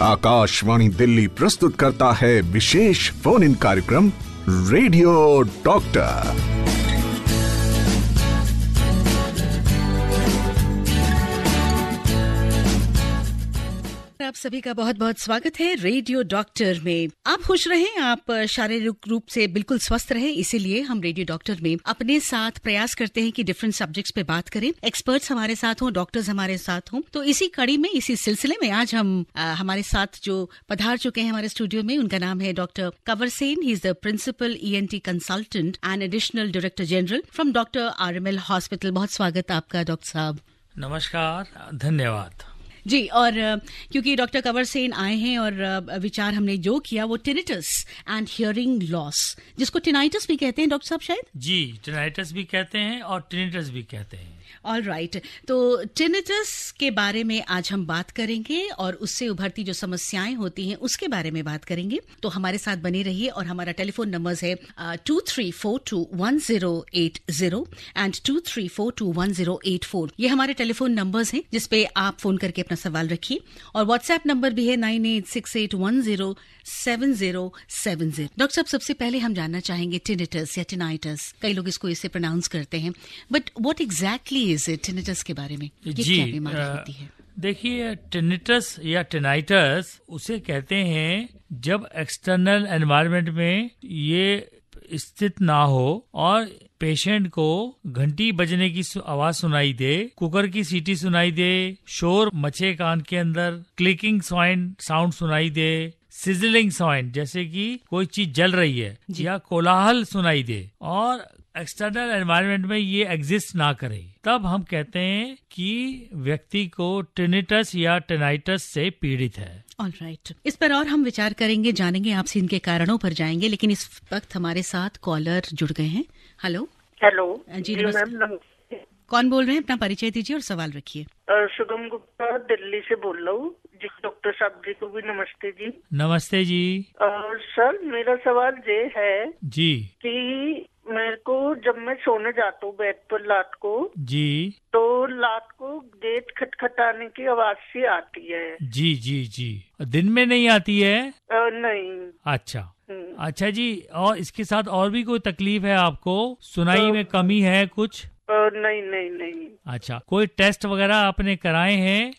आकाशवाणी दिल्ली प्रस्तुत करता है विशेष फोन इन कार्यक्रम रेडियो डॉक्टर। आप सभी का बहुत बहुत स्वागत है रेडियो डॉक्टर में। आप खुश रहें, आप शारीरिक रूप से बिल्कुल स्वस्थ रहें, इसीलिए हम रेडियो डॉक्टर में अपने साथ प्रयास करते हैं कि डिफरेंट सब्जेक्ट्स पे बात करें। एक्सपर्ट्स हमारे साथ हों, डॉक्टर्स हमारे साथ हों। तो इसी कड़ी में, इसी सिलसिले में आज हम हमारे साथ जो पधार चुके हैं हमारे स्टूडियो में, उनका नाम है doctor Kanwar Sen. He is the principal ENT consultant and additional director general from doctor RML hospital. बहुत स्वागत आपका डॉक्टर साहब। नमस्कार, धन्यवाद जी। और क्योंकि डॉक्टर कंवर सेन आए हैं और विचार हमने जो किया वो टिनिटस एंड हियरिंग लॉस, जिसको टिनाइटस भी कहते हैं डॉक्टर साहब शायद। जी, टिनाइटस भी कहते हैं और टिनिटस भी कहते हैं। All right. तो टिनिटस के बारे में आज हम बात करेंगे और उससे उभरती जो समस्याएं होती हैं उसके बारे में बात करेंगे। तो हमारे साथ बने रहिए। और हमारा टेलीफोन नंबर है 23421080 एंड 23421084। ये हमारे टेलीफोन नंबर्स हैं जिसपे आप फोन करके अपना सवाल रखिए। और व्हाट्सएप नंबर भी है 9868107070। डॉक्टर साहब, सबसे पहले हम जानना चाहेंगे टिनिटस या टिनाइटस, कई लोग इसको इससे प्रोनाउंस करते हैं, but what exactly is it? Tinnitus के बारे में ये क्या बीमारी होती है? देखिए, टिनिटस या टिनाइटस उसे कहते हैं जब एक्सटर्नल एनवायरनमेंट में ये स्थित ना हो और पेशेंट को घंटी बजने की आवाज सुनाई दे, कुकर की सीटी सुनाई दे, शोर मचे कान के अंदर, क्लिकिंग साउंड सुनाई दे, सिजलिंग साउंड जैसे कि कोई चीज जल रही है, या कोलाहल सुनाई दे, और एक्सटर्नल एनवायरनमेंट में ये एग्जिस्ट ना करे, तब हम कहते हैं कि व्यक्ति को टिनिटस या टिनाइटस से पीड़ित है। ऑलराइट। इस पर और हम विचार करेंगे, जानेंगे आपसे, इनके कारणों पर जाएंगे। लेकिन इस वक्त हमारे साथ कॉलर जुड़ गए हैं। हेलो जी मैम, कौन बोल रहे हैं? अपना परिचय दीजिए और सवाल रखिए। शुभम गुप्ता दिल्ली से बोल रहा हूँ जी। डॉक्टर साहब जी को भी नमस्ते जी। नमस्ते जी। सर, मेरा सवाल ये है जी कि मेरे को जब मैं सोने जाता हूँ बेड पर रात को जी, तो रात को गेट खटखटाने की आवाज सी आती है। जी जी जी। दिन में नहीं आती है? नहीं। अच्छा अच्छा जी। और इसके साथ और भी कोई तकलीफ है आपको? सुनाई में कमी है कुछ? नहीं नहीं नहीं। अच्छा, कोई टेस्ट वगैरह आपने कराए हैं?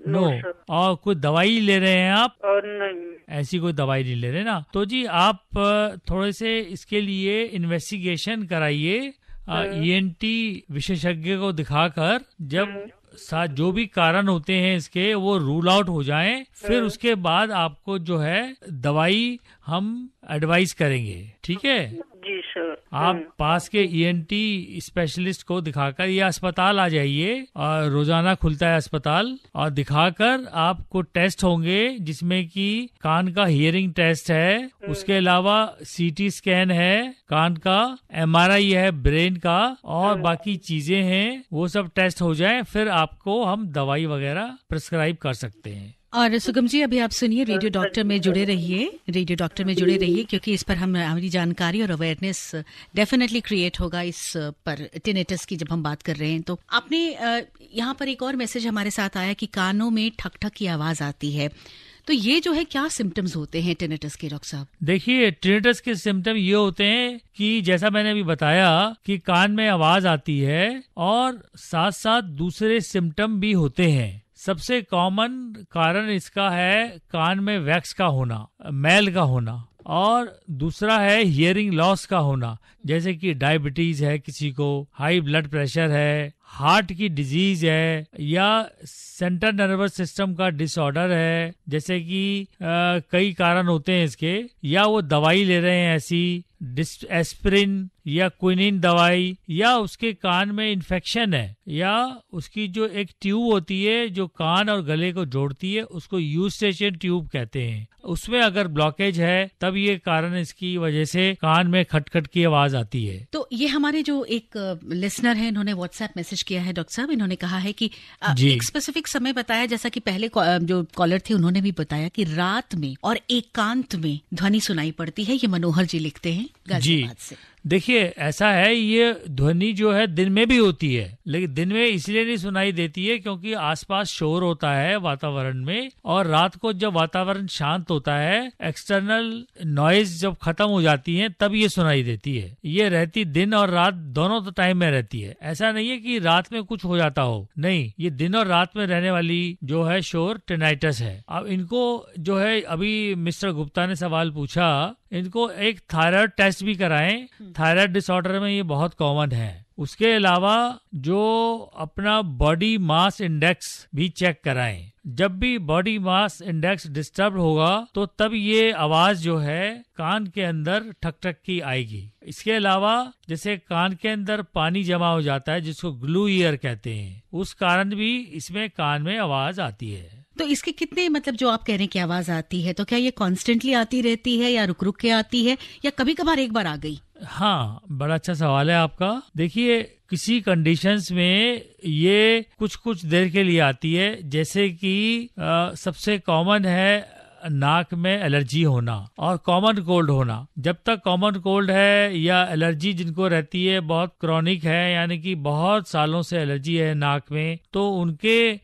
नो। और कोई दवाई ले रहे हैं आप? नहीं। ऐसी कोई दवाई नहीं ले रहे ना? तो जी आप थोड़े से इसके लिए इन्वेस्टिगेशन कराइए ENT विशेषज्ञ को दिखाकर। जब साथ जो भी कारण होते हैं इसके वो रूल आउट हो जाएं, फिर उसके बाद आपको जो है दवाई हम एडवाइस करेंगे। ठीक है जी सर। आप पास के ENT स्पेशलिस्ट को दिखाकर, या अस्पताल आ जाइए, और रोजाना खुलता है अस्पताल, और दिखाकर आपको टेस्ट होंगे जिसमें कि कान का हियरिंग टेस्ट है, उसके अलावा CT स्कैन है कान का, MRI है ब्रेन का, और बाकी चीजें हैं, वो सब टेस्ट हो जाएं, फिर आपको हम दवाई वगैरह प्रिस्क्राइब कर सकते हैं। और सुगम जी, अभी आप सुनिए, रेडियो डॉक्टर में जुड़े रहिए, रेडियो डॉक्टर में जुड़े रहिए, क्योंकि इस पर हमारी जानकारी और अवेयरनेस डेफिनेटली क्रिएट होगा इस पर, टिनिटस की जब हम बात कर रहे हैं। तो आपने यहाँ पर एक और मैसेज हमारे साथ आया कि कानों में ठक ठक की आवाज आती है। तो ये जो है क्या सिम्टम्स होते हैं टिनिटस के डॉक्टर साहब? देखिए, टिनिटस के सिम्टम ये होते हैं कि जैसा मैंने अभी बताया कि कान में आवाज आती है, और साथ साथ दूसरे सिम्टम भी होते हैं। सबसे कॉमन कारण इसका है कान में वैक्स का होना, मैल का होना, और दूसरा है हियरिंग लॉस का होना, जैसे कि डायबिटीज है किसी को, हाई ब्लड प्रेशर है, हार्ट की डिजीज है, या सेंट्रल नर्वस सिस्टम का डिसऑर्डर है, जैसे कि कई कारण होते हैं इसके, या वो दवाई ले रहे हैं ऐसी एस्पिरिन या क्विनिन दवाई, या उसके कान में इन्फेक्शन है, या उसकी जो एक ट्यूब होती है जो कान और गले को जोड़ती है उसको यूस्टेशियन ट्यूब कहते हैं, उसमें अगर ब्लॉकेज है तब ये कारण इसकी वजह से कान में खटखट की आवाज आती है। तो ये हमारे जो एक लिसनर है, इन्होंने व्हाट्सएप मैसेज किया है डॉक्टर साहब। इन्होंने कहा है कि एक स्पेसिफिक समय बताया, जैसा कि पहले जो कॉलर थे उन्होंने भी बताया कि रात में और एकांत में ध्वनि सुनाई पड़ती है। ये मनोहर जी लिखते हैं। गाजियाबाद से। देखिए ऐसा है, ये ध्वनि जो है दिन में भी होती है, लेकिन दिन में इसलिए नहीं सुनाई देती है क्योंकि आसपास शोर होता है वातावरण में, और रात को जब वातावरण शांत होता है, एक्सटर्नल नॉइज जब खत्म हो जाती है, तब ये सुनाई देती है। ये रहती दिन और रात दोनों टाइम में रहती है। ऐसा नहीं है कि रात में कुछ हो जाता हो, नहीं, ये दिन और रात में रहने वाली जो है शोर टिनाइटस है। अब इनको जो है, अभी मिस्टर गुप्ता ने सवाल पूछा, इनको एक थायराइड टेस्ट भी कराएं। थायराइड डिसऑर्डर में ये बहुत कॉमन है। उसके अलावा जो अपना बॉडी मास इंडेक्स भी चेक कराएं। जब भी बॉडी मास इंडेक्स डिस्टर्ब होगा तो तब ये आवाज जो है कान के अंदर ठक ठक की आएगी। इसके अलावा जैसे कान के अंदर पानी जमा हो जाता है, जिसको ग्लू ईयर कहते हैं, उस कारण भी इसमें कान में आवाज आती है। तो इसके कितने, मतलब जो आप कह रहे हैं कि आवाज आती है, तो क्या ये कॉन्स्टेंटली आती रहती है या रुक रुक के आती है, या कभी कभार एक बार आ गई? हाँ, बड़ा अच्छा सवाल है आपका। देखिए, किसी कंडीशंस में ये कुछ कुछ देर के लिए आती है, जैसे कि सबसे कॉमन है नाक में एलर्जी होना और कॉमन कोल्ड होना। जब तक कॉमन कोल्ड है या एलर्जी जिनको रहती है बहुत क्रॉनिक है, यानी कि बहुत सालों से एलर्जी है नाक में, तो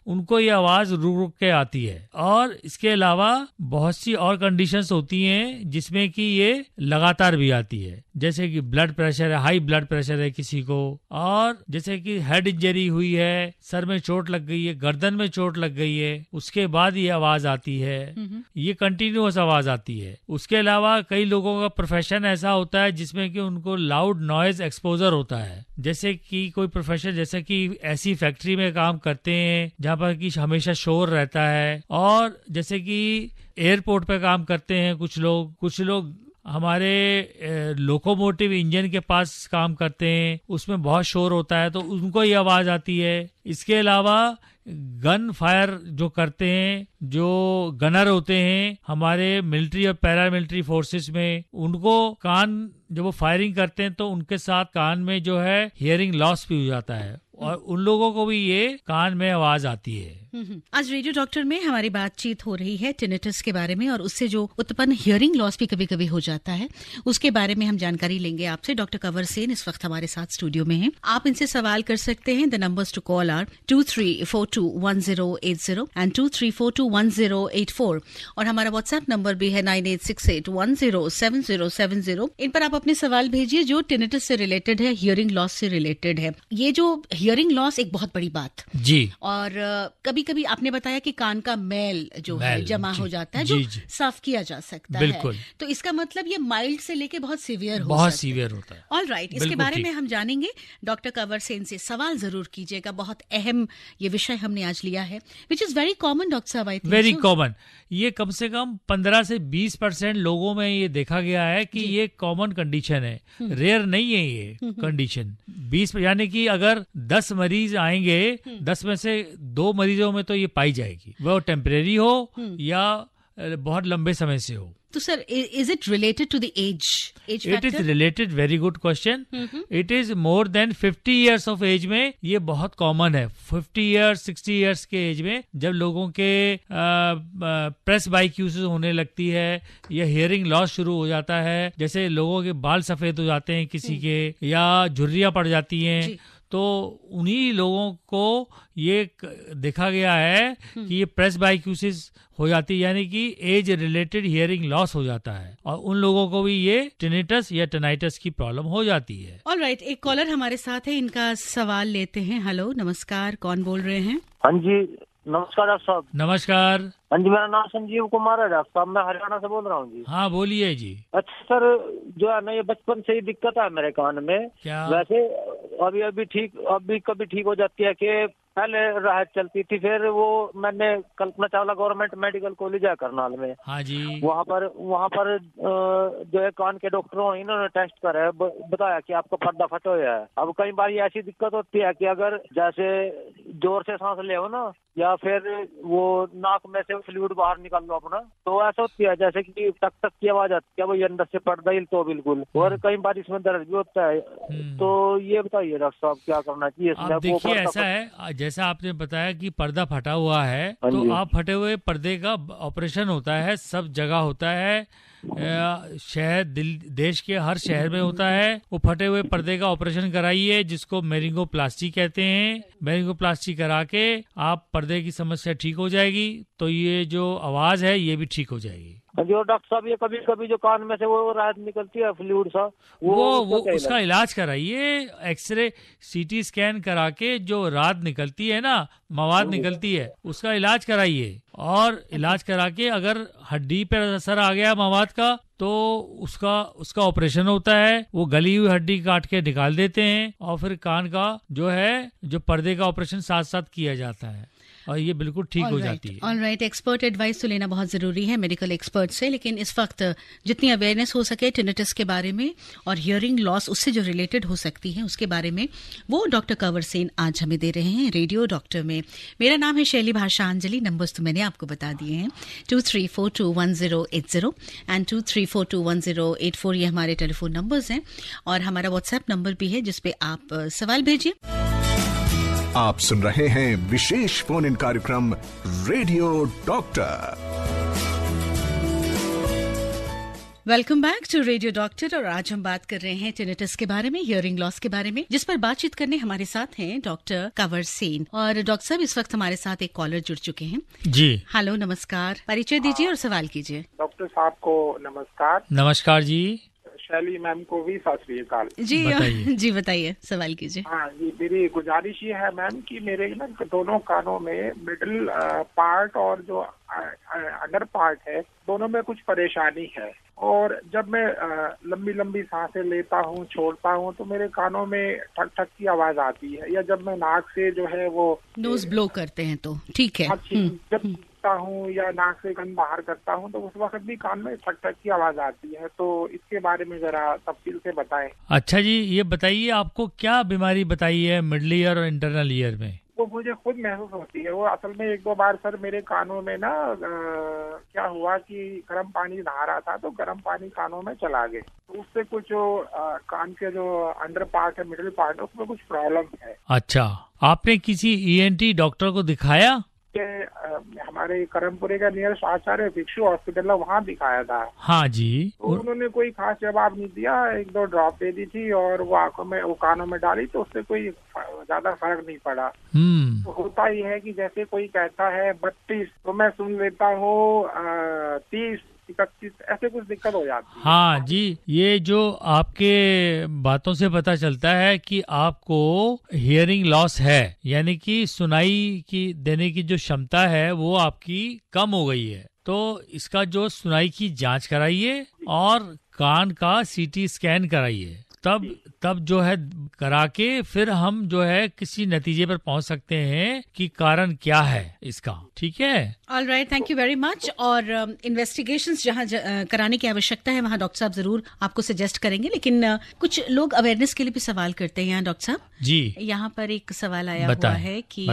उनको ये आवाज रुक रुक के आती है। और इसके अलावा बहुत सी और कंडीशंस होती हैं जिसमें कि ये लगातार भी आती है, जैसे कि ब्लड प्रेशर है, हाई ब्लड प्रेशर है किसी को, और जैसे कि हेड इंजरी हुई है, सर में चोट लग गई है, गर्दन में चोट लग गई है, उसके बाद ये आवाज आती है। ये कंटिन्यूअस आवाज आती है। उसके अलावा कई लोगों का प्रोफेशन ऐसा होता है जिसमें कि उनको लाउड नॉइज एक्सपोजर होता है, जैसे कि कोई प्रोफेशन, जैसे कि ऐसी फैक्ट्री में काम करते हैं जहाँ पर कि हमेशा शोर रहता है, और जैसे कि एयरपोर्ट पे काम करते हैं कुछ लोग हमारे लोकोमोटिव इंजन के पास काम करते हैं, उसमें बहुत शोर होता है, तो उनको ये आवाज आती है। इसके अलावा गन फायर जो करते हैं, जो गनर होते हैं हमारे मिलिट्री और पैरामिलिट्री फोर्सेस में, उनको कान जब वो फायरिंग करते हैं तो उनके साथ कान में जो है हियरिंग लॉस भी हो जाता है, और उन लोगों को भी ये कान में आवाज आती है। आज रेडियो डॉक्टर में हमारी बातचीत हो रही है टिनिटस के बारे में, और उससे जो उत्पन्न हियरिंग लॉस भी कभी कभी हो जाता है, उसके बारे में हम जानकारी लेंगे आपसे। डॉक्टर कंवर सेन इस वक्त हमारे साथ स्टूडियो में हैं। आप इनसे सवाल कर सकते हैं। The numbers to call are 23421080 and 23421084, और हमारा व्हाट्सएप नंबर भी है 9868107070। इन पर आप अपने सवाल भेजिए जो टिनिटस से रिलेटेड है, हियरिंग लॉस से रिलेटेड है। ये जो हियरिंग लॉस एक बहुत बड़ी बात जी, और कभी कभी आपने बताया कि कान का मैल जो है जमा हो जाता है, जो साफ किया जा सकता है, तो इसका मतलब ये माइल्ड से लेके बहुत सीवियर होता है। ऑल राइट, इसके बारे में हम जानेंगे। डॉक्टर कंवर सेन से सवाल जरूर कीजिएगा। बहुत अहम ये विषय हमने आज लिया है, which is very common doctor साहब, आई थिंक वेरी कॉमन। ये कम से कम 15 से 20% लोगों में ये देखा गया है कि ये कॉमन कंडीशन है, रेयर नहीं है ये कंडीशन। 20 यानी कि अगर 10 मरीज आएंगे, 10 में से 2 मरीजों में तो ये पाई जाएगी, वो टेम्परेरी हो या बहुत लंबे समय से हो। तो sir, is it related to the age factor? It is related, very good question. It is more than 50 years of age में ये बहुत कॉमन है। 50 इयर्स 60 इयर्स के एज में जब लोगों के प्रेस बाइक्यूसिस होने लगती है या हियरिंग लॉस शुरू हो जाता है, जैसे लोगों के बाल सफेद हो जाते हैं किसी के, या झुर्रियां पड़ जाती हैं, तो उन्हीं लोगों को ये देखा गया है कि ये प्रेस बाइक्यूसिस हो जाती है, यानी कि एज रिलेटेड हियरिंग लॉस हो जाता है, और उन लोगों को भी ये टिनिटस या टिनाइटस की प्रॉब्लम हो जाती है। ऑल राइट, एक कॉलर हमारे साथ है, इनका सवाल लेते हैं। हेलो, नमस्कार, कौन बोल रहे हैं? हाँ जी, नमस्कार डॉक्टर साहब। नमस्कार। हाँ जी, मेरा नाम संजीव कुमार है डॉक्टर साहब, मैं हरियाणा से बोल रहा हूँ जी। हाँ, बोलिए जी। अच्छा सर, जो है ना ये बचपन से ही दिक्कत है मेरे कान में। क्या? वैसे अभी कभी ठीक हो जाती है कि पहले राहत चलती थी, फिर वो मैंने Kalpana Chawla government medical college है करनाल में, हाँ जी, वहाँ पर जो है कान के डॉक्टरों इन्होंने टेस्ट करा, बताया कि आपको पर्दा फटा हुआ है। अब कई बार ये ऐसी दिक्कत होती है कि अगर जैसे जोर से सांस ले हो ना, या फिर वो नाक में से फ्लूइड बाहर निकाल लो अपना, तो ऐसा होती है जैसे कि टक टक की आवाज आती है, वही अंदर से पर्दा हिल तो बिल्कुल, और कई बार इसमें दर्द भी होता है। तो ये बताइए डॉक्टर साहब क्या करना चाहिए इसमें? देखिए ऐसा है, जैसा आपने बताया कि पर्दा फटा हुआ है, तो आप फटे हुए पर्दे का ऑपरेशन होता है, सब जगह होता है, शहर देश के हर शहर में होता है। वो फटे हुए पर्दे का ऑपरेशन कराइए, जिसको मेरिंगोप्लास्टी कहते हैं। मेरिंगोप्लास्टी करा के आप पर्दे की समस्या ठीक हो जाएगी, तो ये जो आवाज है ये भी ठीक हो जाएगी। जो डॉक्टर साहब ये कभी कभी जो कान में से वो रात निकलती है फ्लूइड सा, वो उसका इलाज कराइए। एक्सरे सीटी स्कैन करा के जो रात निकलती है ना, मवाद निकलती है, उसका इलाज कराइए। और इलाज करा के अगर हड्डी पर असर आ गया मवाद का, तो उसका ऑपरेशन होता है। वो गली हुई हड्डी काट के निकाल देते हैं, और फिर कान का जो पर्दे का ऑपरेशन साथ साथ किया जाता है, और ये बिल्कुल ठीक हो जाती है। ऑलराइट, एक्सपर्ट एडवाइस तो लेना बहुत जरूरी है मेडिकल एक्सपर्ट से, लेकिन इस वक्त जितनी अवेयरनेस हो सके टिनिटस के बारे में और हियरिंग लॉस उससे जो रिलेटेड हो सकती है उसके बारे में, वो डॉक्टर कंवर सेन आज हमें दे रहे हैं रेडियो डॉक्टर में। मेरा नाम है शैली भाषांजलि। नंबर्स तो मैंने आपको बता दिए हैं, 23421080 एंड 23421084 ये हमारे टेलीफोन नंबर्स हैं, और हमारा व्हाट्सएप नंबर भी है जिसपे आप सवाल भेजिए। आप सुन रहे हैं विशेष फोन इन कार्यक्रम radio doctor. Welcome back to radio doctor, और आज हम बात कर रहे हैं टिनिटस के बारे में, हियरिंग लॉस के बारे में, जिस पर बातचीत करने हमारे साथ हैं डॉक्टर कंवर सेन। और डॉक्टर साहब, इस वक्त हमारे साथ एक कॉलर जुड़ चुके हैं जी। हेलो, नमस्कार, परिचय दीजिए और सवाल कीजिए। डॉक्टर साहब को नमस्कार। नमस्कार जी। शैली मैम को भी सत श्री अकाल जी। जी बताइए, सवाल कीजिए। हाँ जी, मेरी गुजारिश ये है मैम कि मेरे ना दोनों कानों में मिडिल पार्ट और जो अंडर पार्ट है, दोनों में कुछ परेशानी है। और जब मैं लंबी लंबी सांसें लेता हूँ, छोड़ता हूँ, तो मेरे कानों में ठक ठक की आवाज आती है। या जब मैं नाक से जो है वो नोज ब्लो करते हैं तो ठीक है। जब हूँ या नाक से गंद बाहर करता हूँ, तो उस वक्त भी कान में ठक ठक की आवाज आती है। तो इसके बारे में जरा तफसील से बताएं। अच्छा जी, ये बताइए आपको क्या बीमारी बताई है मिडल ईयर और इंटरनल ईयर में? वो मुझे खुद महसूस होती है। वो असल में एक दो बार सर मेरे कानों में ना क्या हुआ कि गर्म पानी नहा रहा था, तो गर्म पानी कानों में चला गया, तो उससे कुछ जो कान के जो अंडर पार्ट है, मिडिल पार्ट है, उसमें कुछ प्रॉब्लम है। अच्छा, आपने किसी ENT डॉक्टर को दिखाया? हमारे करमपुरे का नियरेस्ट आचार्य भिक्षु हॉस्पिटल है, वहाँ दिखाया था। हाँ जी। तो उन्होंने कोई खास जवाब नहीं दिया, एक दो ड्रॉप दे दी थी और वो आंखों में, वो कानों में डाली, तो उससे कोई ज्यादा फर्क नहीं पड़ा। तो होता ही है कि जैसे कोई कहता है 32, तो मैं सुन लेता हूँ 30, 31, ऐसे कुछ दिक्कत हो जाती है। हाँ जी, ये जो आपके बातों से पता चलता है कि आपको हियरिंग लॉस है, यानी कि सुनाई की देने की जो क्षमता है वो आपकी कम हो गई है। तो इसका जो सुनाई की जांच कराइए और कान का CT स्कैन कराइए, तब जो है करा के फिर हम जो है किसी नतीजे पर पहुंच सकते हैं कि कारण क्या है इसका। ठीक है, all right, thank you very much. और इन्वेस्टिगेशंस जहाँ कराने की आवश्यकता है वहाँ डॉक्टर साहब जरूर आपको सजेस्ट करेंगे, लेकिन कुछ लोग अवेयरनेस के लिए भी सवाल करते हैं यहाँ डॉक्टर साहब जी। यहाँ पर एक सवाल आया हुआ है कि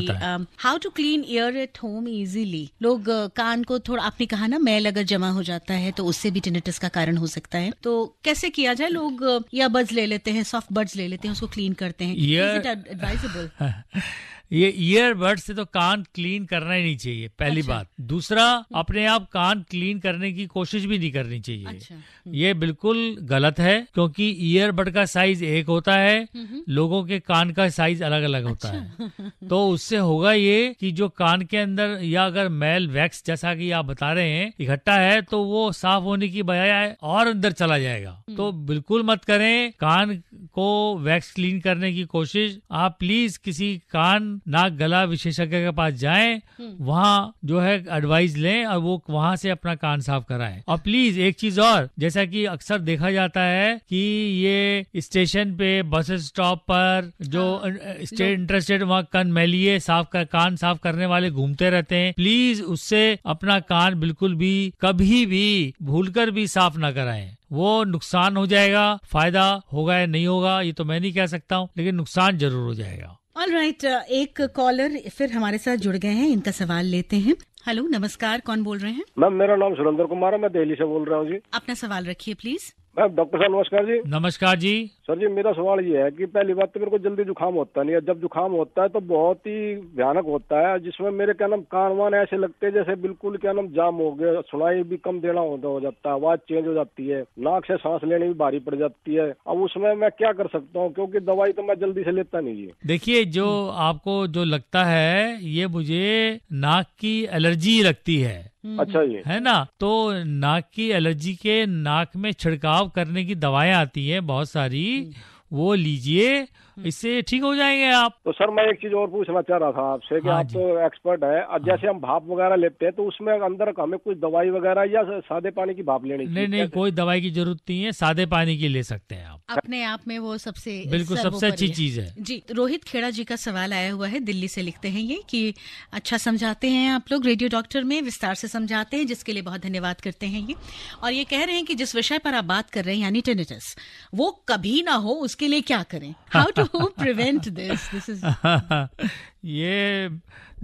how to clean ear at home easily. लोग कान को थोड़ा, आपने कहा ना मैल अगर जमा हो जाता है तो उससे भी टिनिटस का कारण हो सकता है, तो कैसे किया जाए? लोग ईयरबड्स ले लेते हैं, सॉफ्ट बड्स ले लेते हैं, उसको क्लीन करते हैं, इज इट एडवाइजेबल? ये ईयरबड से तो कान क्लीन करना ही नहीं चाहिए, पहली बात। दूसरा, अपने आप कान क्लीन करने की कोशिश भी नहीं करनी चाहिए। ये बिल्कुल गलत है, क्योंकि ईयरबड का साइज एक होता है, लोगों के कान का साइज अलग अलग होता है। तो उससे होगा ये कि जो कान के अंदर या अगर मैल वैक्स जैसा कि आप बता रहे हैं इकट्ठा है, तो वो साफ होने की बजाय और अंदर चला जाएगा। तो बिल्कुल मत करें कान को वैक्स क्लीन करने की कोशिश। आप प्लीज किसी कान नाक गला विशेषज्ञ के पास जाएं, वहाँ जो है एडवाइस लें और वो वहाँ से अपना कान साफ कराएं। और प्लीज एक चीज और, जैसा कि अक्सर देखा जाता है कि ये स्टेशन पे, बस स्टॉप पर जो इंटरेस्टेड वहाँ कान मैलिए कान साफ करने वाले घूमते रहते हैं, प्लीज उससे अपना कान बिल्कुल भी कभी भी भूलकर भी साफ ना कराएं। वो नुकसान हो जाएगा, फायदा होगा या नहीं होगा ये तो मैं नहीं कह सकता हूँ, लेकिन नुकसान जरूर हो जाएगा। ऑल राइट, एक कॉलर फिर हमारे साथ जुड़ गए हैं, इनका सवाल लेते हैं। हेलो, नमस्कार, कौन बोल रहे हैं? मैम मेरा नाम सुरेंद्र कुमार है, मैं दिल्ली से बोल रहा हूँ जी। अपना सवाल रखिए प्लीज। मैम डॉक्टर साहब नमस्कार जी। नमस्कार जी। सर जी मेरा सवाल ये है कि पहली बात तो मेरे को जल्दी जुकाम होता नहीं है, जब जुकाम होता है तो बहुत ही भयानक होता है, जिसमें मेरे क्या नाम कान वान ऐसे लगते हैं जैसे बिल्कुल क्या नाम जाम हो गया, सुनाई भी कम देना हो जाता है, आवाज चेंज हो जाती है, नाक से सांस लेने भी भारी पड़ जाती है। अब उसमें मैं क्या कर सकता हूँ, क्योंकि दवाई तो मैं जल्दी से लेता नहीं जी। देखिए, जो आपको जो लगता है ये मुझे नाक की एलर्जी लगती है। अच्छा ये है ना, तो नाक की एलर्जी के नाक में छिड़काव करने की दवाएं आती हैं बहुत सारी, वो लीजिए, इससे ठीक हो जाएंगे आप। तो सर मैं एक चीज और पूछना चाह रहा था आपसे कि हाँ आप जी। तो एक्सपर्ट है, अब जैसे हम भाप वगैरह लेते हैं तो उसमें अंदर हमें कुछ दवाई वगैरह या सादे पानी की भाप लेनी चाहिए? नहीं, कोई दवाई की जरूरत नहीं है, सादे पानी की ले सकते हैं आप। अपने आप में वो सबसे बिल्कुल सबसे सर्वोपरि अच्छी है। चीज है जी, रोहित खेड़ा जी का सवाल आया हुआ है, दिल्ली से लिखते हैं ये कि अच्छा समझाते हैं आप लोग, रेडियो डॉक्टर में विस्तार से समझाते हैं, जिसके लिए बहुत धन्यवाद करते हैं ये। और ये कह रहे हैं कि जिस विषय पर आप बात कर रहे हैं यानी टिनिटस, वो कभी ना हो उसके लिए क्या करें, how to prevent this is. ये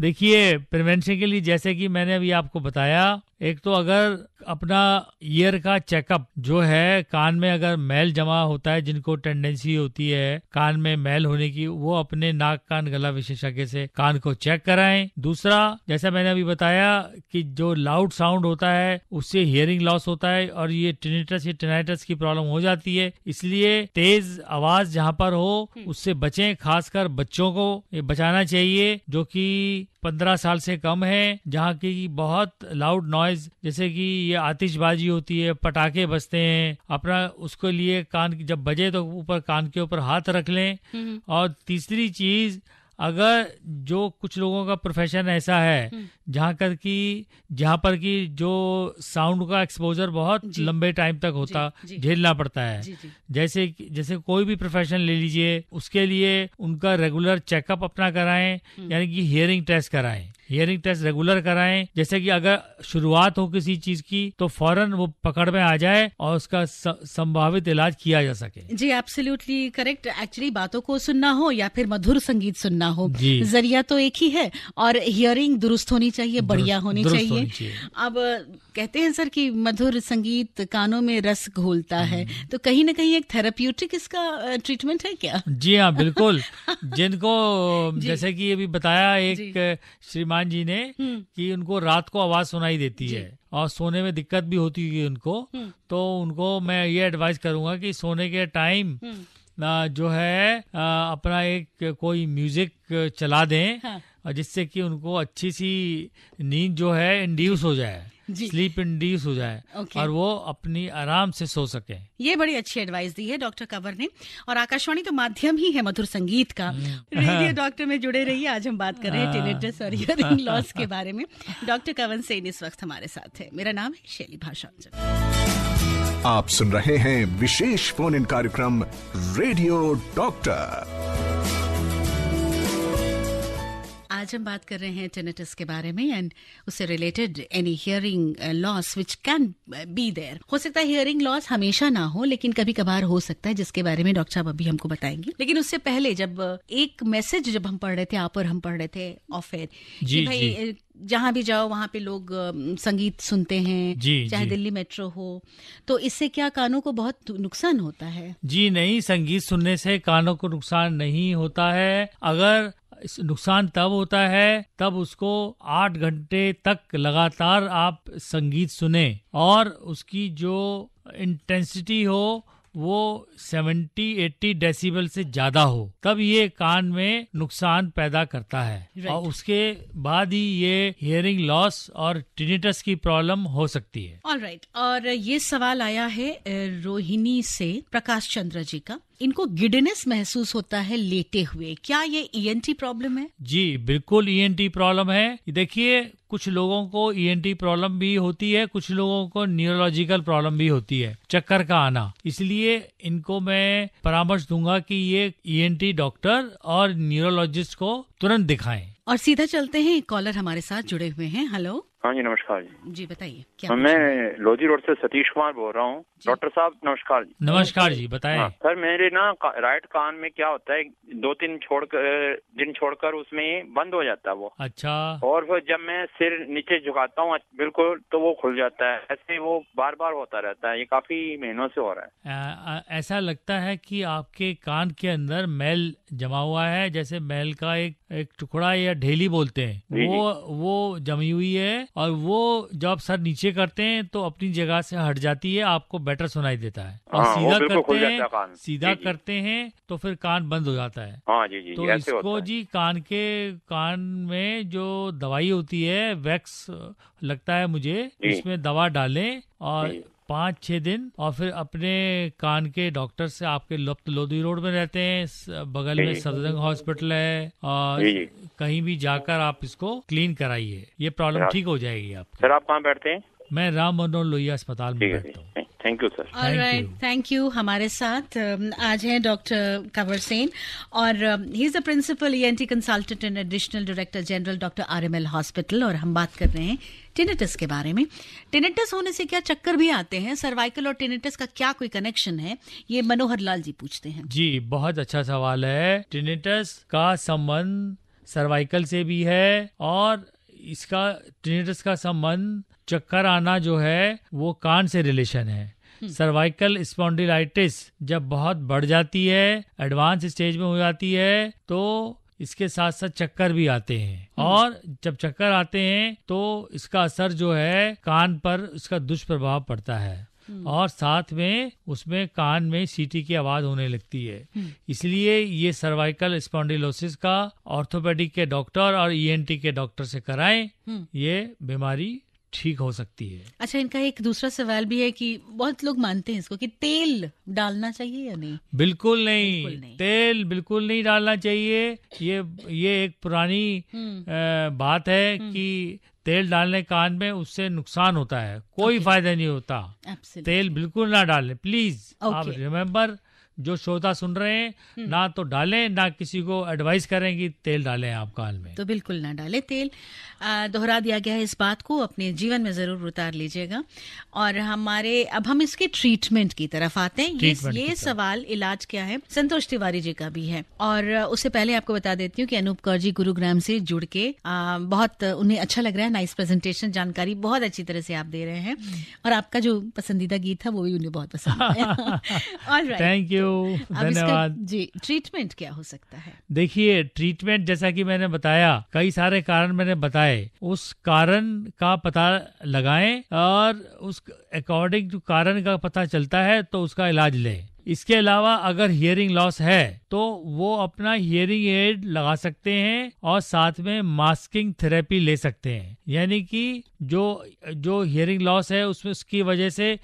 देखिए, प्रिवेंशन के लिए जैसे कि मैंने अभी आपको बताया, एक तो अगर अपना ईयर का चेकअप जो है, कान में अगर मैल जमा होता है, जिनको टेंडेंसी होती है कान में मैल होने की, वो अपने नाक कान गला विशेषज्ञ से कान को चेक कराएं। दूसरा, जैसा मैंने अभी बताया कि जो लाउड साउंड होता है उससे हियरिंग लॉस होता है और ये टिनिटस या टिनाइटस की प्रॉब्लम हो जाती है, इसलिए तेज आवाज जहाँ पर हो उससे बचें, खासकर बच्चों को ये बचाना चाहिए जो कि 15 साल से कम है, जहाँ की बहुत लाउड नॉइज जैसे कि ये आतिशबाजी होती है, पटाखे बजते हैं, अपना उसके लिए कान की जब बजे तो ऊपर कान के ऊपर हाथ रख लें। और तीसरी चीज, अगर जो कुछ लोगों का प्रोफेशन ऐसा है जहाँ पर की जो साउंड का एक्सपोजर बहुत लंबे टाइम तक होता, झेलना पड़ता है, जैसे कोई भी प्रोफेशन ले लीजिए, उसके लिए उनका रेगुलर चेकअप अपना कराएं, यानी कि हियरिंग टेस्ट कराएं, हियरिंग टेस्ट रेगुलर कराएं, जैसे कि अगर शुरुआत हो किसी चीज की तो फौरन वो पकड़ में आ जाए और उसका संभावित इलाज किया जा सके। जी, एब्सोल्युटली करेक्ट। एक्चुअली बातों को सुनना हो या फिर मधुर संगीत सुनना हो, जरिया तो एक ही है, और हियरिंग दुरुस्त होनी चाहिए, बढ़िया होनी चाहिए। अब कहते हैं सर कि मधुर संगीत कानों में रस घोलता है, तो कहीं ना कहीं एक थेराप्यूटिक इसका ट्रीटमेंट है क्या? जी हाँ, बिल्कुल। जिनको जैसे कि अभी बताया एक श्रीमान जी ने कि उनको रात को आवाज सुनाई देती है और सोने में दिक्कत भी होती है उनको, तो उनको मैं ये एडवाइस करूंगा कि सोने के टाइम जो है अपना एक कोई म्यूजिक चला दें, और जिससे कि उनको अच्छी सी नींद जो है इंड्यूस हो जाए, स्लीप इंड्यूस हो जाए, और वो अपनी आराम से सो सके। ये बड़ी अच्छी एडवाइस दी है डॉक्टर कंवर ने। और आकाशवाणी तो माध्यम ही है मधुर संगीत का। रेडियो डॉक्टर में जुड़े रहिए। आज हम बात कर रहे हैं टिनिटस और हियरिंग लॉस के बारे में। डॉक्टर कंवर सेन इस वक्त हमारे साथ है। मेरा नाम है शैली भाषांजन। आप सुन रहे हैं विशेष फोन इन कार्यक्रम रेडियो डॉक्टर। आज हम बात कर रहे हैं टिनिटस के बारे में एंड उससे related any hearing loss which can be there. हो सकता है हियरिंग लॉस हमेशा ना हो, लेकिन कभी कभार हो सकता है, जिसके बारे में डॉक्टर साहब अभी हमको बताएंगे। लेकिन उससे पहले जब एक मैसेज जब हम पढ़ रहे थे, आप और हम पढ़ रहे थे ऑफ एयर, कि भाई जहाँ भी जाओ वहाँ पे लोग संगीत सुनते हैं, चाहे दिल्ली मेट्रो हो, तो इससे क्या कानों को बहुत नुकसान होता है? जी नहीं, संगीत सुनने से कानों को नुकसान नहीं होता है। अगर नुकसान तब होता है तब उसको 8 घंटे तक लगातार आप संगीत सुने और उसकी जो इंटेंसिटी हो वो 70-80 डेसिबल से ज्यादा हो, तब ये कान में नुकसान पैदा करता है। और उसके बाद ही ये हियरिंग लॉस और टिनिटस की प्रॉब्लम हो सकती है। ऑलराइट। और ये सवाल आया है रोहिणी से, प्रकाश चंद्र जी का। इनको गिडनेस महसूस होता है लेटे हुए, क्या ये ईएनटी प्रॉब्लम है? जी बिल्कुल ईएनटी प्रॉब्लम है। देखिए, कुछ लोगों को ईएनटी प्रॉब्लम भी होती है, कुछ लोगों को न्यूरोलॉजिकल प्रॉब्लम भी होती है, चक्कर का आना। इसलिए इनको मैं परामर्श दूंगा कि ये ईएनटी डॉक्टर और न्यूरोलॉजिस्ट को तुरंत दिखाएं। और सीधा चलते हैं, कॉलर हमारे साथ जुड़े हुए हैं। हेलो हाँ जी, नमस्कार जी। जी बताइए क्या मैं लोधी रोड से सतीश कुमार बोल रहा हूँ। डॉक्टर साहब नमस्कार जी। नमस्कार जी, बताएं। हाँ, सर मेरे ना राइट कान में क्या होता है, 2-3 दिन छोड़कर उसमें बंद हो जाता है वो। अच्छा। और फिर जब मैं सिर नीचे झुकाता हूँ बिल्कुल तो वो खुल जाता है। ऐसे वो बार बार होता रहता है, ये काफी महीनों से हो रहा है। ऐसा लगता है कि आपके कान के अंदर मैल जमा हुआ है, जैसे मैल का एक टुकड़ा या ढेली बोलते हैं, वो जमी हुई है, और वो जब आप सर नीचे करते हैं तो अपनी जगह से हट जाती है, आपको बेटर सुनाई देता है। और सीधा करते हैं तो फिर कान बंद हो जाता है। हाँ जी जी, तो इसको जी कान में जो दवाई होती है, वैक्स लगता है मुझे, इसमें दवा डालें और 5-6 दिन, और फिर अपने कान के डॉक्टर से, आपके लोधी रोड में रहते हैं, बगल में सफदरजंग हॉस्पिटल है, और कहीं भी जाकर आप इसको क्लीन कराइए, ये प्रॉब्लम ठीक हो जाएगी आपकी। सर आप कहाँ बैठते हैं? मैं राम मनोहर लोहिया अस्पताल में बैठता हूँ। Thank you sir. Alright, thank you. हमारे साथ आज हैं डॉक्टर कंवर सेन, और he is the principal ENT consultant and additional director general doctor RML hospital, और हम बात कर रहे हैं टिनिटस के बारे में। टिनिटस होने से क्या चक्कर भी आते हैं? सर्वाइकल और टिनिटस का क्या कोई कनेक्शन है? ये मनोहर लाल जी पूछते हैं। जी, बहुत अच्छा सवाल है। टिनिटस का संबंध सर्वाइकल से भी है, और इसका टिनिटस का संबंध चक्कर आना जो है वो कान से रिलेशन है। सर्वाइकल स्पॉन्डिलाइटिस जब बहुत बढ़ जाती है, एडवांस स्टेज में हो जाती है, तो इसके साथ साथ चक्कर भी आते हैं, और जब चक्कर आते हैं तो इसका असर जो है कान पर, इसका दुष्प्रभाव पड़ता है, और साथ में उसमें कान में सीटी की आवाज होने लगती है। इसलिए ये सर्वाइकल स्पॉन्डिलोसिस का ऑर्थोपेडिक के डॉक्टर और ENT के डॉक्टर से कराएं, ये बीमारी ठीक हो सकती है। अच्छा, इनका एक दूसरा सवाल भी है कि बहुत लोग मानते हैं इसको कि तेल डालना चाहिए या नहीं? बिल्कुल नहीं, तेल बिल्कुल नहीं डालना चाहिए। ये एक पुरानी बात है कि तेल डालने कान में उससे नुकसान होता है, कोई फायदा नहीं होता। तेल बिल्कुल ना डालें प्लीज। आप रिमेम्बर, जो श्रोता सुन रहे हैं, ना तो डालें, ना किसी को एडवाइस करें कि तेल डालें आप कान में, तो बिल्कुल ना डालें तेल। दोहरा दिया गया है इस बात को, अपने जीवन में जरूर उतार लीजिएगा। और अब हम इसके ट्रीटमेंट की तरफ आते हैं। ये सवाल इलाज क्या है, संतोष तिवारी जी का भी है। और उससे पहले आपको बता देती हूँ कि अनूप कौर जी गुरुग्राम से जुड़ के बहुत उन्हें अच्छा लग रहा है, नाइस प्रेजेंटेशन, जानकारी बहुत अच्छी तरह से आप दे रहे हैं, और आपका जो पसंदीदा गीत था वो भी उन्हें बहुत पसंद आया। थैंक यू, धन्यवाद जी। ट्रीटमेंट क्या हो सकता है? देखिए, ट्रीटमेंट जैसा कि मैंने बताया, कई सारे कारण मैंने बताए, उस कारण का पता लगाएं, और उस अकॉर्डिंग जो कारण का पता चलता है तो उसका इलाज लें। इसके अलावा अगर हियरिंग लॉस है तो वो अपना हियरिंग एड लगा सकते हैं, और साथ में मास्किंग थेरेपी ले सकते हैं। यानी कि जो हियरिंग लॉस है उसमें, उसकी वजह से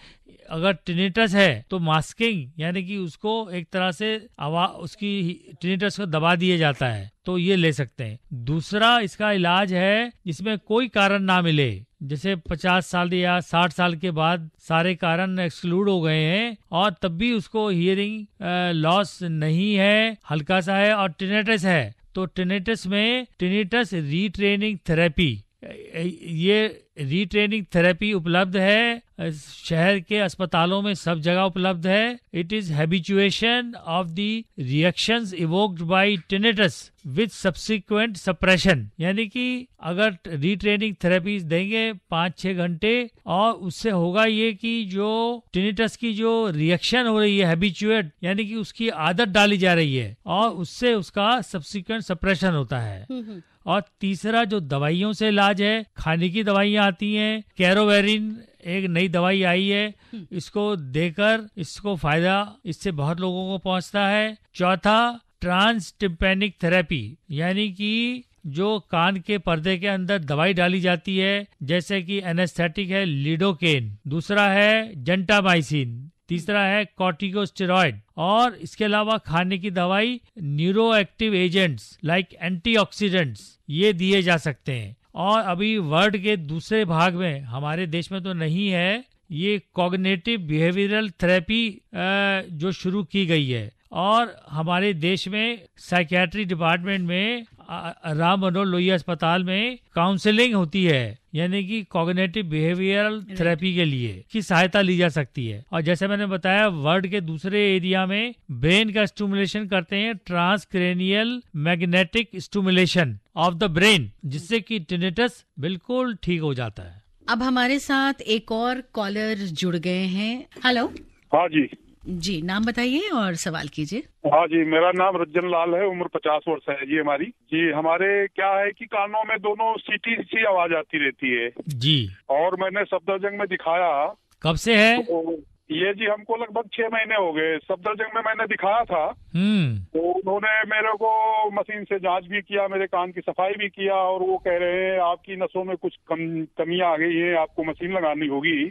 अगर टिनिटस है तो मास्किंग, यानी कि उसको एक तरह से उसकी टिनिटस को दबा दिया जाता है, तो ये ले सकते हैं। दूसरा इसका इलाज है जिसमें कोई कारण ना मिले, जैसे 50 साल या 60 साल के बाद सारे कारण एक्सक्लूड हो गए हैं, और तब भी उसको हियरिंग लॉस नहीं है, हल्का सा है, और टिनिटस है, तो टिनिटस में टिनिटस रीट्रेनिंग थेरेपी, ये रीट्रेनिंग थेरेपी उपलब्ध है, शहर के अस्पतालों में सब जगह उपलब्ध है। It is habituation of the reactions evoked by tinnitus with subsequent suppression, यानी कि अगर रीट्रेनिंग थेरेपी देंगे 5-6 घंटे, और उससे होगा ये कि जो टिनिटस की जो रिएक्शन हो रही है, हैबिचुएट, यानी कि उसकी आदत डाली जा रही है, और उससे उसका सब्सिक्वेंट सप्रेशन होता है। और तीसरा जो दवाइयों से इलाज है, खाने की दवाइयाँ आती हैं, कैरोवेरिन एक नई दवाई आई है, इसको देकर इसको फायदा इससे बहुत लोगों को पहुंचता है। चौथा, ट्रांस टिम्पैनिक थेरेपी, यानी कि जो कान के पर्दे के अंदर दवाई डाली जाती है, जैसे कि एनेस्थेटिक है लिडोकेन, दूसरा है जेंटामाइसिन, तीसरा है कॉर्टिकोस्टेरॉइड, और इसके अलावा खाने की दवाई neuro active agents like antioxidants, ये दिए जा सकते हैं। और अभी वर्ल्ड के दूसरे भाग में, हमारे देश में तो नहीं है, ये कॉग्निटिव बिहेवियरल थेरेपी जो शुरू की गई है, और हमारे देश में साइकियाट्री डिपार्टमेंट में राम मनोहर लोहिया अस्पताल में काउंसलिंग होती है, यानी कि कॉग्निटिव बिहेवियरल थेरेपी के लिए की सहायता ली जा सकती है। और जैसे मैंने बताया, वर्ड के दूसरे एरिया में ब्रेन का स्टिमुलेशन करते हैं, transcranial magnetic stimulation of the brain, जिससे कि टिनिटस बिल्कुल ठीक हो जाता है। अब हमारे साथ एक और कॉलर जुड़ गए हैं। हेलो। हाँ जी। जी, नाम बताइए और सवाल कीजिए। हाँ जी, मेरा नाम रज्जन लाल है, उम्र 50 वर्ष है जी हमारी। जी, हमारे क्या है कि कानों में दोनों सीटी सी आवाज आती रहती है जी, और मैंने सफदरजंग में दिखाया। कब से है? तो ये जी हमको लगभग 6 महीने हो गए। सफदरजंग में मैंने दिखाया था, तो उन्होंने मेरे को मशीन से जांच भी किया, मेरे कान की सफाई भी किया, और वो कह रहे हैं आपकी नसों में कुछ कमियां आ गई है, आपको मशीन लगानी होगी।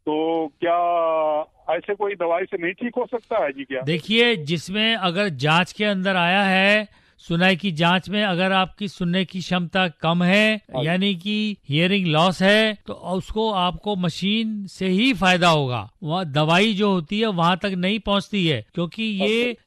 तो क्या ऐसे कोई दवाई से नहीं ठीक हो सकता है जी? क्या देखिए, जिसमें अगर जांच के अंदर आया है, सुनाई की जांच में अगर आपकी सुनने की क्षमता कम है, यानी कि हियरिंग लॉस है, तो उसको आपको मशीन से ही फायदा होगा। वहाँ दवाई जो होती है वहाँ तक नहीं पहुँचती है, क्योंकि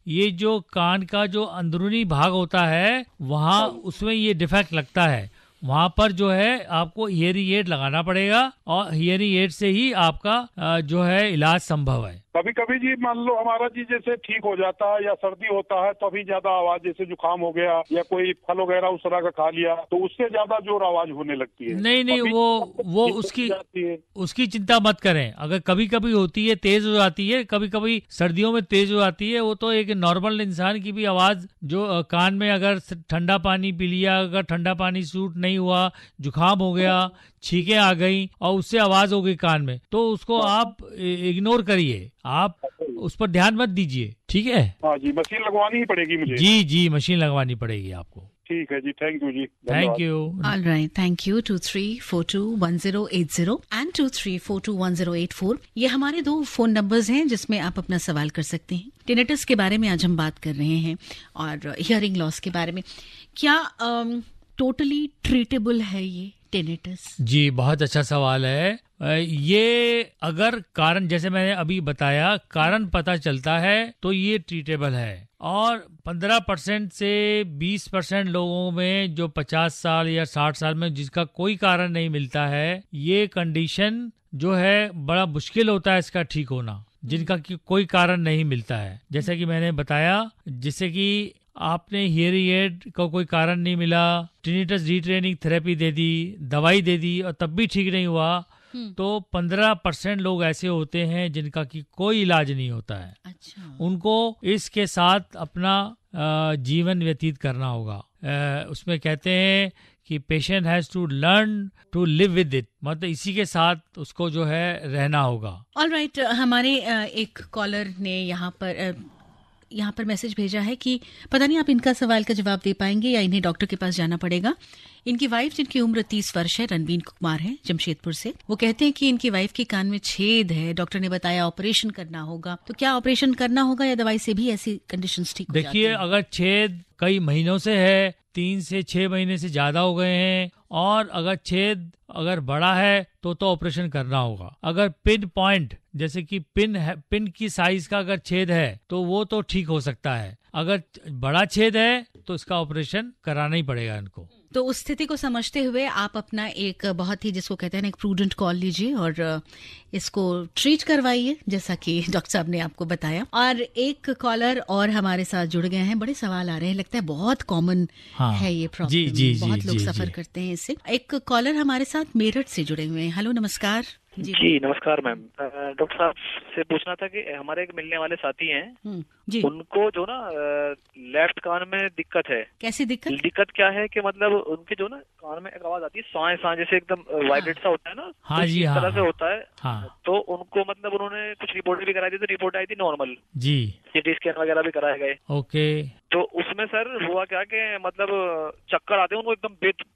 ये जो कान का जो अंदरूनी भाग होता है वहाँ उसमें ये डिफेक्ट लगता है। वहाँ पर जो है आपको हियरिंग एड लगाना पड़ेगा, और हियरिंग एड से ही आपका जो है इलाज संभव है। कभी कभी जी मान लो हमारा जी जैसे ठीक हो जाता है या सर्दी होता है तो अभी ज्यादा आवाज, जैसे जुकाम हो गया या कोई फल वगैरह उस तरह का खा लिया तो उससे ज्यादा जोर आवाज होने लगती है। नहीं, वो उसकी चिंता मत करें। अगर कभी कभी होती है, तेज हो जाती है, कभी कभी सर्दियों में तेज हो जाती है, वो तो एक नॉर्मल इंसान की भी आवाज, जो कान में अगर ठंडा पानी पी लिया, अगर ठंडा पानी सूट नहीं हुआ, जुकाम हो गया, छींकें आ गई और उससे आवाज हो गई कान में, तो उसको आप इग्नोर करिए, आप उस पर ध्यान मत दीजिए। ठीक है? हाँ जी, मशीन लगवानी ही पड़ेगी मुझे। जी, मशीन लगवानी पड़ेगी आपको। ठीक है जी, थैंक यू जी। Thank you. All right, thank you. 23421080 and 23421084 ये हमारे 2 फोन नंबर्स हैं जिसमें आप अपना सवाल कर सकते हैं। टिनिटस के बारे में आज हम बात कर रहे हैं और हियरिंग लॉस के बारे में। क्या टोटली ट्रीटेबल है ये टिनिटस? जी, बहुत अच्छा सवाल है। ये अगर कारण, जैसे मैंने अभी बताया, कारण पता चलता है तो ये ट्रीटेबल है। और 15% से 20% लोगों में जो 50 साल या 60 साल में जिसका कोई कारण नहीं मिलता है, ये कंडीशन जो है बड़ा मुश्किल होता है इसका ठीक होना, जिनका कोई कारण नहीं मिलता है। जैसे कि मैंने बताया, जैसे कि आपने हियरिंग एड का कोई कारण नहीं मिला, टिनिटस रीट्रेनिंग थेरेपी दे दी, दवाई दे दी और तब भी ठीक नहीं हुआ, तो 15% लोग ऐसे होते हैं जिनका कि कोई इलाज नहीं होता है। अच्छा। उनको इसके साथ अपना जीवन व्यतीत करना होगा। उसमें कहते हैं कि patient has to learn to live with it, मतलब इसी के साथ उसको जो है रहना होगा। ऑल राइट, हमारे एक कॉलर ने यहाँ पर मैसेज भेजा है कि पता नहीं आप इनका सवाल का जवाब दे पाएंगे या इन्हें डॉक्टर के पास जाना पड़ेगा। इनकी वाइफ, जिनकी उम्र 30 वर्ष है, रणबीर कुमार है, जमशेदपुर से, वो कहते हैं कि इनकी वाइफ के कान में छेद है, डॉक्टर ने बताया ऑपरेशन करना होगा। तो क्या ऑपरेशन करना होगा या दवाई से भी ऐसी कंडीशंस ठीक हो जाती हैं? देखिए, अगर छेद कई महीनों से है, 3 से 6 महीने से ज्यादा हो गए हैं, और अगर छेद अगर बड़ा है तो ऑपरेशन करना होगा। अगर पिन पॉइंट, जैसे कि पिन की साइज का अगर छेद है तो वो तो ठीक हो सकता है। अगर बड़ा छेद है तो इसका ऑपरेशन कराना ही पड़ेगा इनको। तो उस स्थिति को समझते हुए आप अपना एक बहुत ही, जिसको कहते हैं ना, एक प्रूडेंट कॉल लीजिए और इसको ट्रीट करवाइए, जैसा कि डॉक्टर साहब ने आपको बताया। और एक कॉलर और हमारे साथ जुड़ गए हैं। बड़े सवाल आ रहे हैं, लगता है बहुत कॉमन है ये प्रॉब्लम, बहुत लोग सफर करते हैं इससे। एक कॉलर हमारे साथ मेरठ से जुड़े हुए हैं। हेलो, नमस्कार। जी नमस्कार मैम। डॉक्टर साहब से पूछना था कि हमारे एक मिलने वाले साथी हैं, जी, उनको जो ना लेफ्ट कान में दिक्कत है। कैसी दिक्कत? दिक्कत क्या है कि मतलब उनके जो ना कान में एक आवाज आती है, सांय सांय, जैसे एकदम वाइब्रेट सा होता है ना। हाँ जी, इस हाँ, तरह से होता है। हाँ। तो उनको मतलब उन्होंने कुछ रिपोर्ट भी कराई थी, तो रिपोर्ट आई थी नॉर्मल जी, सीटी स्कैन वगैरह भी कराए गए। ओके। तो उसमें सर हुआ क्या कि मतलब चक्कर आते हैं उनको, एकदम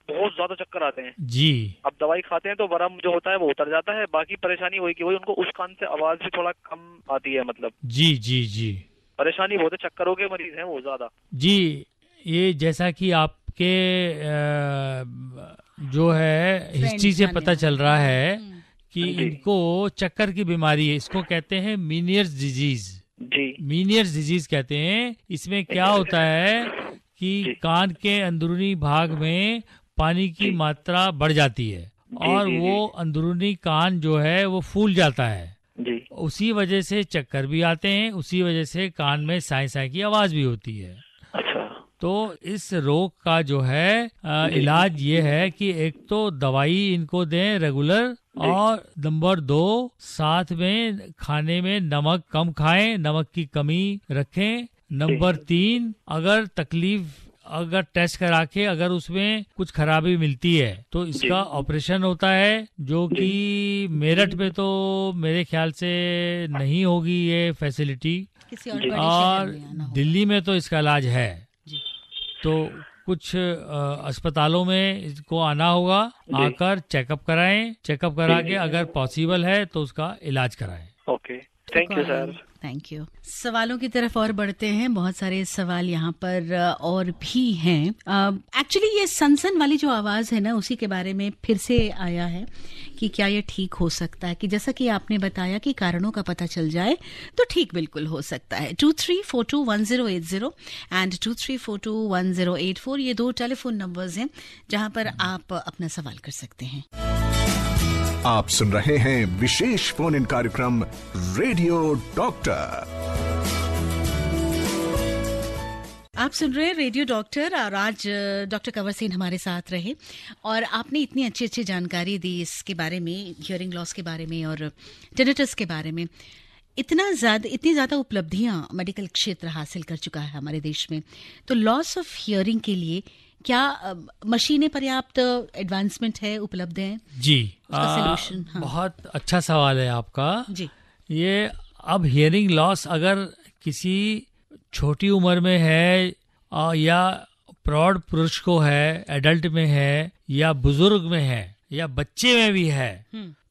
बहुत ज्यादा चक्कर आते हैं जी। अब दवाई खाते हैं तो वरम जो होता है वो उतर जाता है। बाकी परेशानी वही की वही, उनको उस कान से आवाज भी थोड़ा कम आती है। मतलब जी जी जी, परेशानी बहुत है, चक्करों के मरीज हैं वो ज्यादा। जी, ये जैसा कि आपके जो है हिस्ट्री से पता चल रहा है कि इनको चक्कर की बीमारी है। इसको कहते हैं मीनियर्स डिजीज। जी, मीनियर्स डिजीज कहते हैं। इसमें क्या होता है कि कान के अंदरूनी भाग में पानी की मात्रा बढ़ जाती है और वो अंदरूनी कान जो है वो फूल जाता है जी। उसी वजह से चक्कर भी आते हैं, उसी वजह से कान में साई साई की आवाज भी होती है। अच्छा। तो इस रोग का जो है इलाज ये है कि एक तो दवाई इनको दें रेगुलर, और नंबर 2 साथ में खाने में नमक कम खाएं, नमक की कमी रखें। नंबर 3 अगर टेस्ट करा के अगर उसमें कुछ खराबी मिलती है तो इसका ऑपरेशन होता है, जो कि मेरठ में तो मेरे ख्याल से नहीं होगी ये फैसिलिटी, और दिल्ली में तो इसका इलाज है। तो कुछ अस्पतालों में इसको आना होगा, आकर चेकअप कराएं, चेकअप करा के अगर पॉसिबल है तो उसका इलाज कराएं। Okay, thank you sir. Thank you. सवालों की तरफ और बढ़ते हैं, बहुत सारे सवाल यहाँ पर और भी हैं। एक्चुअली ये सनसन वाली जो आवाज है ना, उसी के बारे में फिर से आया है कि क्या ये ठीक हो सकता है, कि जैसा कि आपने बताया कि कारणों का पता चल जाए तो ठीक बिल्कुल हो सकता है। 23421080 एंड 23421084 ये 2 टेलीफोन नंबर्स हैं जहाँ पर आप अपना सवाल कर सकते हैं। आप सुन रहे हैं विशेष फोन इन कार्यक्रम रेडियो डॉक्टर। आप सुन रहे हैं रेडियो डॉक्टर, और आज डॉक्टर कंवर सिंह हमारे साथ रहे और आपने इतनी अच्छी अच्छी जानकारी दी इसके बारे में, हियरिंग लॉस के बारे में और टिनिटस के बारे में। इतनी ज़्यादा उपलब्धियां मेडिकल क्षेत्र हासिल कर चुका है हमारे देश में, तो लॉस ऑफ हियरिंग के लिए क्या मशीनें पर्याप्त एडवांसमेंट है, उपलब्ध है? जी, सोल्यूशन। हाँ। बहुत अच्छा सवाल है आपका जी। ये अब हियरिंग लॉस अगर किसी छोटी उम्र में है या प्रौढ़ पुरुष को है, एडल्ट में है या बुजुर्ग में है या बच्चे में भी है,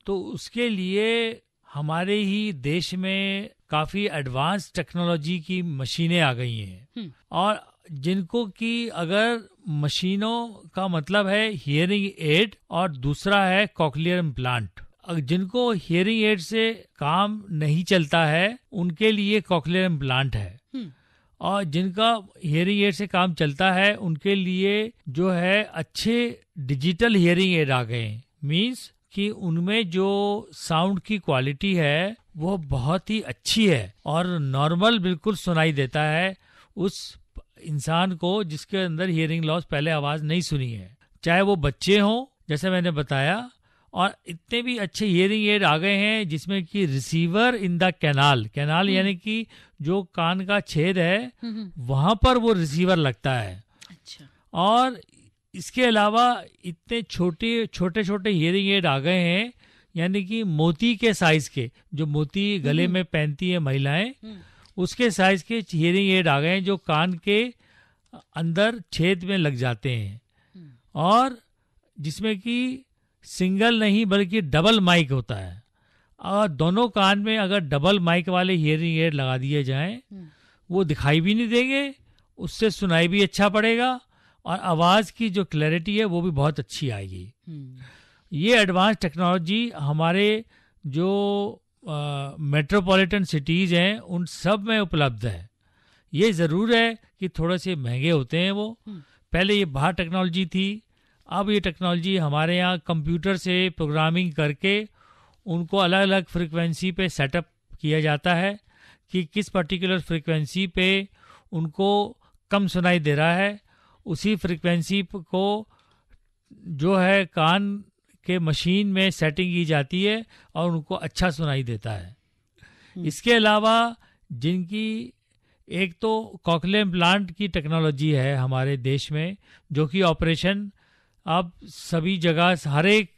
तो उसके लिए हमारे ही देश में काफी एडवांस टेक्नोलॉजी की मशीनें आ गई हैं, और जिनको कि अगर मशीनों का मतलब है हियरिंग एड और दूसरा है कॉकलियर इम्प्लांट। जिनको हियरिंग एड से काम नहीं चलता है उनके लिए कॉकलियर इम्प्लांट है, और जिनका हियरिंग एड से काम चलता है उनके लिए जो है अच्छे डिजिटल हियरिंग एड आ गए। मीन्स कि उनमें जो साउंड की क्वालिटी है वो बहुत ही अच्छी है और नॉर्मल बिल्कुल सुनाई देता है उस इंसान को जिसके अंदर हियरिंग लॉस पहले आवाज नहीं सुनी है, चाहे वो बच्चे हों जैसे मैंने बताया। और इतने भी अच्छे हियरिंग एड आ गए हैं जिसमें कि रिसीवर इन द कैनाल यानी कि जो कान का छेद है वहां पर वो रिसीवर लगता है। अच्छा। और इसके अलावा इतने छोटे छोटे हियरिंग एड आ गए हैं, यानी कि मोती के साइज के, जो मोती गले में पहनती है महिलाएं, उसके साइज के हियरिंग एड आ गए हैं जो कान के अंदर छेद में लग जाते हैं, और जिसमें कि सिंगल नहीं बल्कि डबल माइक होता है। और दोनों कान में अगर डबल माइक वाले हियरिंग एड लगा दिए जाएं, वो दिखाई भी नहीं देंगे, उससे सुनाई भी अच्छा पड़ेगा और आवाज की जो क्लैरिटी है वो भी बहुत अच्छी आएगी। ये एडवांस टेक्नोलॉजी हमारे जो मेट्रोपॉलिटन सिटीज हैं उन सब में उपलब्ध है। ये जरूर है कि थोड़े से महंगे होते हैं वो, पहले ये बाहर टेक्नोलॉजी थी, अब ये टेक्नोलॉजी हमारे यहाँ कंप्यूटर से प्रोग्रामिंग करके उनको अलग अलग फ्रीक्वेंसी पे सेटअप किया जाता है कि किस पर्टिकुलर फ्रीक्वेंसी पे उनको कम सुनाई दे रहा है, उसी फ्रीक्वेंसी को जो है कान के मशीन में सेटिंग की जाती है और उनको अच्छा सुनाई देता है। इसके अलावा जिनकी एक तो कॉकलियर इम्प्लांट की टेक्नोलॉजी है हमारे देश में, जो कि ऑपरेशन अब सभी जगह हर एक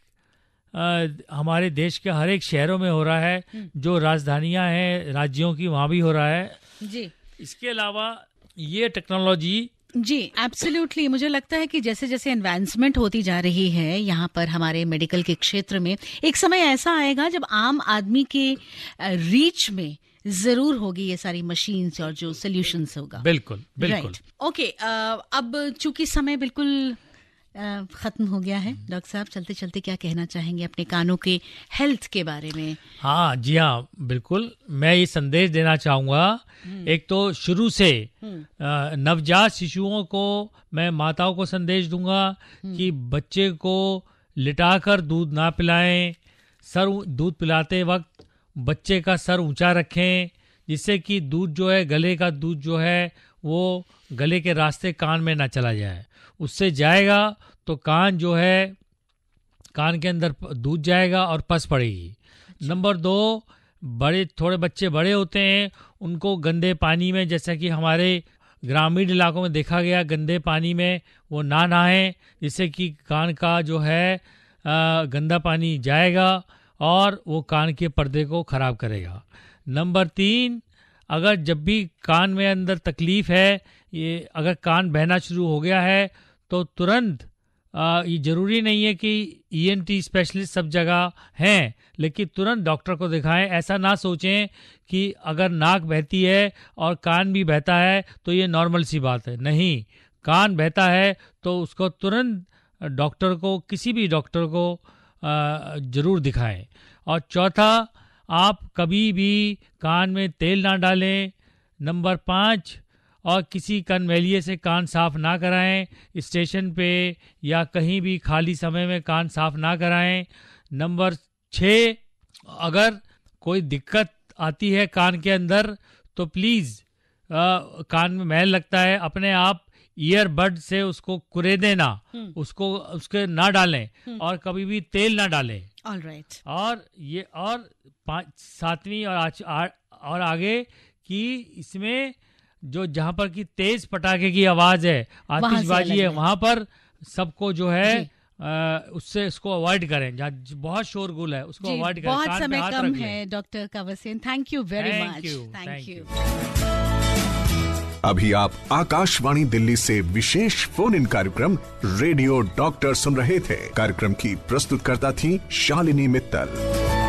हमारे देश के हर एक शहरों में हो रहा है, जो राजधानियां हैं राज्यों की वहाँ भी हो रहा है जी। इसके अलावा ये टेक्नोलॉजी जी एब्सोल्युटली, मुझे लगता है कि जैसे जैसे एडवांसमेंट होती जा रही है यहाँ पर हमारे मेडिकल के क्षेत्र में, एक समय ऐसा आएगा जब आम आदमी के रीच में जरूर होगी ये सारी मशीन्स और जो सोल्यूशंस होगा। बिल्कुल बिल्कुल। ओके, अब चूंकि समय बिल्कुल खत्म हो गया है। डॉक्टर साहब, चलते चलते क्या कहना चाहेंगे अपने कानों के हेल्थ के बारे में? हाँ जी, हाँ बिल्कुल, मैं ये संदेश देना चाहूँगा। एक तो शुरू से नवजात शिशुओं को मैं माताओं को संदेश दूंगा कि बच्चे को लिटाकर दूध ना पिलाएं। दूध पिलाते वक्त बच्चे का सर ऊंचा रखें, जिससे कि दूध जो है, गले का दूध जो है वो गले के रास्ते कान में ना चला जाए। उससे जाएगा तो कान जो है, कान के अंदर दूध जाएगा और पस पड़ेगी। नंबर 2, थोड़े बच्चे बड़े होते हैं, उनको गंदे पानी में, जैसा कि हमारे ग्रामीण इलाकों में देखा गया, गंदे पानी में वो ना नहाएं, जिससे कि कान का जो है गंदा पानी जाएगा और वो कान के पर्दे को खराब करेगा। नंबर 3, अगर जब भी कान में अंदर तकलीफ है, ये अगर कान बहना शुरू हो गया है, तो तुरंत, ये जरूरी नहीं है कि ENT स्पेशलिस्ट सब जगह हैं, लेकिन तुरंत डॉक्टर को दिखाएं। ऐसा ना सोचें कि अगर नाक बहती है और कान भी बहता है तो ये नॉर्मल सी बात है। नहीं, कान बहता है तो उसको तुरंत डॉक्टर को, किसी भी डॉक्टर को जरूर दिखाएं। और चौथा, आप कभी भी कान में तेल ना डालें। नंबर 5, और किसी कनवैलिये से कान साफ ना कराएं। स्टेशन पे या कहीं भी खाली समय में कान साफ ना कराएं। नंबर 6, अगर कोई दिक्कत आती है कान के अंदर तो प्लीज़, कान में मैल लगता है, अपने आप ईयरबड से उसको कुरेदें ना, उसके ना डालें और कभी भी तेल ना डालें। ऑलराइट। और ये, और 7वीं और आगे कि इसमें जो जहाँ पर की तेज पटाखे की आवाज है, आतिशबाजी है, वहां पर सबको जो है उससे इसको अवॉइड करें। जहाँ बहुत शोरगुल है उसको अवॉइड करें। बहुत समय कम है doctor Kanwar Sen, thank you very much. Thank you. अभी आप आकाशवाणी दिल्ली से विशेष फोन इन कार्यक्रम रेडियो डॉक्टर सुन रहे थे। कार्यक्रम की प्रस्तुतकर्ता थी शालिनी मित्तल।